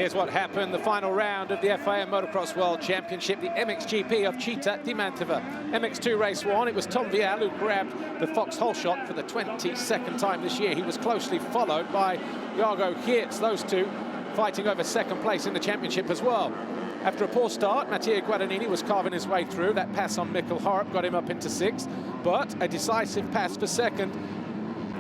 Here's what happened, the final round of the FIM Motocross World Championship, the MXGP of Città di Mantova. MX2 race 1, it was Tom Vial who grabbed the Foxhole shot for the 22nd time this year. He was closely followed by Jeffrey Herlings, those two fighting over second place in the championship as well. After a poor start, Matteo Guadagnini was carving his way through. That pass on Mikkel Harp got him up into 6th, but a decisive pass for second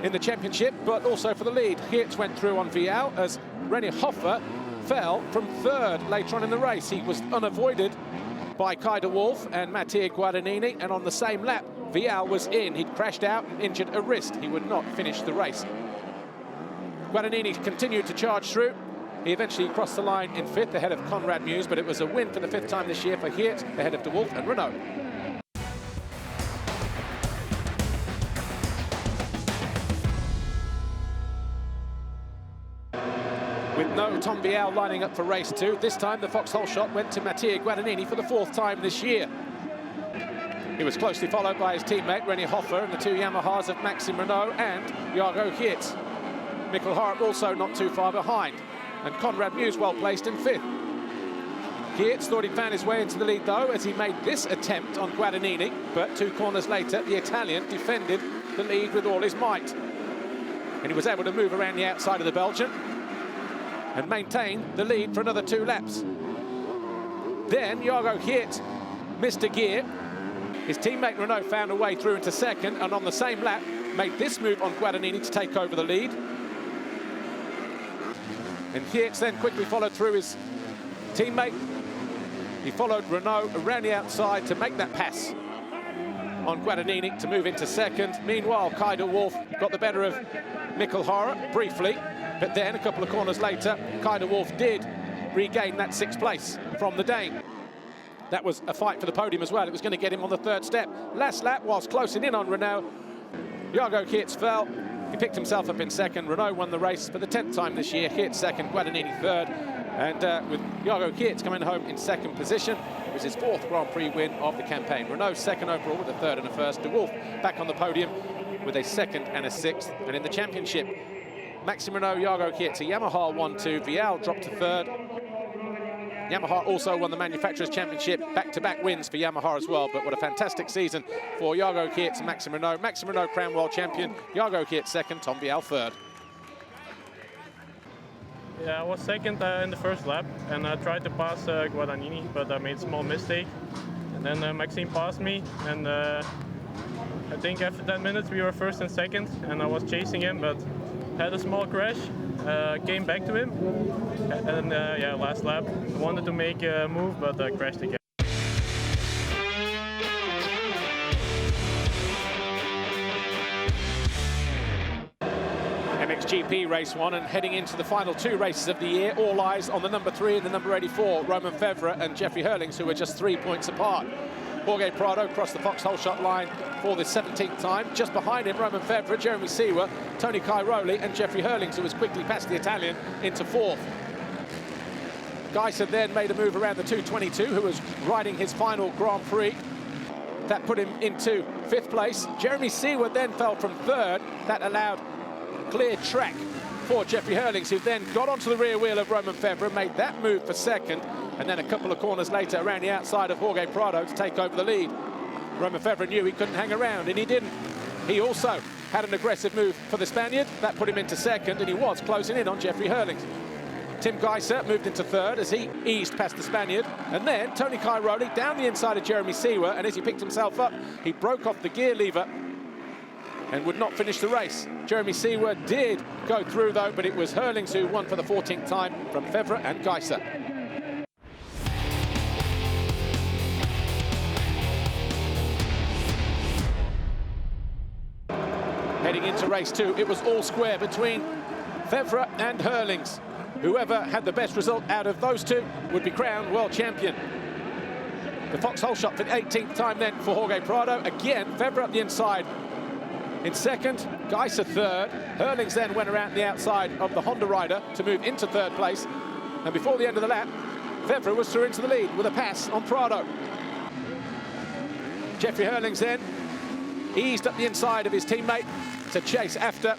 in the championship, but also for the lead. Hertz went through on Vial as René Hoffer fell from 3rd later on in the race. He was unavoided by Kai de Wolf and Matteo Guadagnini, and on the same lap, Vial was in. He'd crashed out and injured a wrist. He would not finish the race. Guadagnini continued to charge through. He eventually crossed the line in 5th ahead of Conrad Muse, but it was a win for the 5th time this year for Hertz ahead of de Wolf and Renault. With no Tom Vial lining up for race 2, this time the Foxhole shot went to Matteo Guadagnini for the 4th time this year. He was closely followed by his teammate René Hoffer and the 2 Yamahas of Maxime Renault and Jeffrey Herlings. Mikkel Harp also not too far behind, and Conrad Muse well placed in 5th. Hertz thought he'd found his way into the lead though as he made this attempt on Guadagnini, but 2 corners later the Italian defended the lead with all his might. And he was able to move around the outside of the Belgian and maintain the lead for another 2 laps. Then Jeffrey Herlings missed a gear. His teammate Renault found a way through into 2nd, and on the same lap made this move on Guadagnini to take over the lead. And Hertz then quickly followed through his teammate. He followed Renault around the outside to make that pass on Guadagnini to move into 2nd. Meanwhile, Kai de Wolf got the better of Mikkel Harp briefly, but then a couple of corners later, Kai de Wolf did regain that 6th place from the Dane. That was a fight for the podium as well. It was going to get him on the 3rd step. Last lap, whilst closing in on Renault, Jeffrey Herlings fell. He picked himself up in 2nd. Renault won the race for the 10th time this year. Hertz 2nd, Guadagnini 3rd. And with Jeffrey Herlings coming home in 2nd position, it was his 4th Grand Prix win of the campaign. Renault 2nd overall with a 3rd and a 1st. De Wolf back on the podium with a 2nd and a 6th. And in the championship, Maxime Renault, Jeffrey Herlings, a Yamaha 1-2. Vial dropped to 3rd. Yamaha also won the Manufacturers' Championship, back-to-back wins for Yamaha as well, but what a fantastic season for Jeffrey Herlings and Maxime Renault. Maxime Renault crowned world champion, Jeffrey Herlings 2nd, Tom Vial 3rd. Yeah, I was 2nd in the 1st lap, and I tried to pass Guadagnini, but I made a small mistake. And then Maxime passed me, and I think after 10 minutes we were 1st and 2nd, and I was chasing him, but had a small crash. Came back to him, and yeah, last lap wanted to make a move, but crashed again. MXGP race 1, and heading into the final 2 races of the year, all eyes on the number 3 and the number 84, Romain Febvre and Jeffrey Herlings, who were just 3 points apart. Jorge Prado crossed the Foxhole shot line for the 17th time. Just behind him, Romain Febvre, Jeremy Seewer, Tony Cairoli and Jeffrey Herlings, who was quickly past the Italian into 4th. Geiser then made a move around the 222, who was riding his final Grand Prix. That put him into 5th place. Jeremy Seewer then fell from 3rd. That allowed clear track for Jeffrey Herlings, who then got onto the rear wheel of Romain Febvre, made that move for 2nd, and then a couple of corners later around the outside of Jorge Prado to take over the lead. Romain Febvre knew he couldn't hang around, and he didn't. He also had an aggressive move for the Spaniard. That put him into 2nd, and he was closing in on Jeffrey Herlings. Tim Geiser moved into 3rd as he eased past the Spaniard, and then Tony Cairoli down the inside of Jeremy Seewer, and as he picked himself up, he broke off the gear lever and would not finish the race. Jeremy Seewer did go through though, but it was Herlings who won for the 14th time from Febvre and Geiser. Heading into race 2, it was all square between Febvre and Herlings. Whoever had the best result out of those two would be crowned world champion. The Foxhole shot for the 18th time then for Jorge Prado. Again, Febvre up the inside in 2nd, Geiser 3rd. Herlings then went around the outside of the Honda rider to move into 3rd place. And before the end of the lap, Febvre was through into the lead with a pass on Prado. Jeffrey Herlings then eased up the inside of his teammate to chase after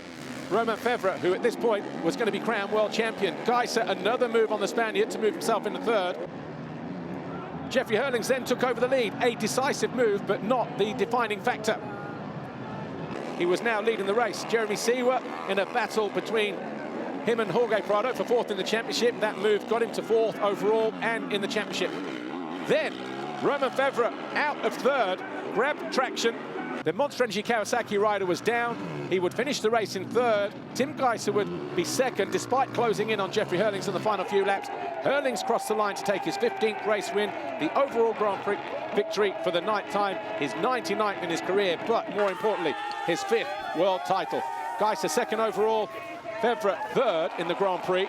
Romain Febvre, who at this point was going to be crowned world champion. Geiser, another move on the Spaniard to move himself into third. Jeffrey Herlings then took over the lead. A decisive move, but not the defining factor. He was now leading the race. Jeremy Seewer in a battle between him and Jorge Prado for fourth in the championship. That move got him to fourth overall and in the championship. Then Romain Febvre out of third, grabbed traction. The Monster Energy Kawasaki rider was down. He would finish the race in third. Tim Geiser would be second, despite closing in on Jeffrey Herlings in the final few laps. Herlings crossed the line to take his 15th race win, the overall Grand Prix victory for the night time, his 99th in his career, but more importantly, his 5th world title. Geiser second overall, Febvre third in the Grand Prix.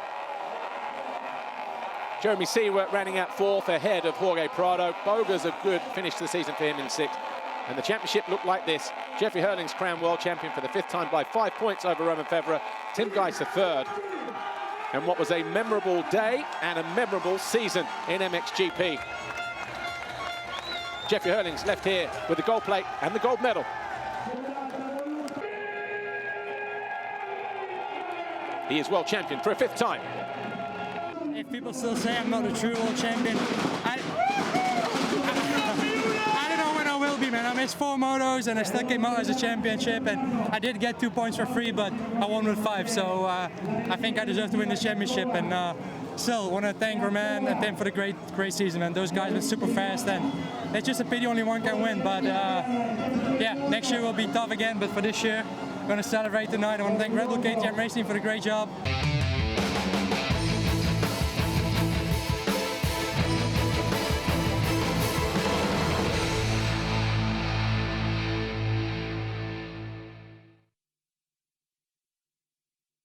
Jeremy Seewer running out fourth ahead of Jorge Prado. Boga's a good finish to the season for him in sixth. And the championship looked like this. Jeffrey Herlings crowned world champion for the 5th time by 5 points over Romain Febvre. Tim Geiser third. And what was a memorable day and a memorable season in MXGP. Jeffrey Herlings left here with the gold plate and the gold medal. He is world champion for a 5th time. If people still say I'm not a true world champion, I don't know when I will be, man. I missed 4 motos and I still came out as a championship, and I did get 2 points for free, but I won with 5, so I think I deserve to win this championship. And still want to thank Romain and Tim for the great season, and those guys were super fast, and it's just a pity only one can win. But yeah, next year will be tough again, but for this year, I'm going to celebrate tonight. I want to thank Red Bull KTM Racing for the great job.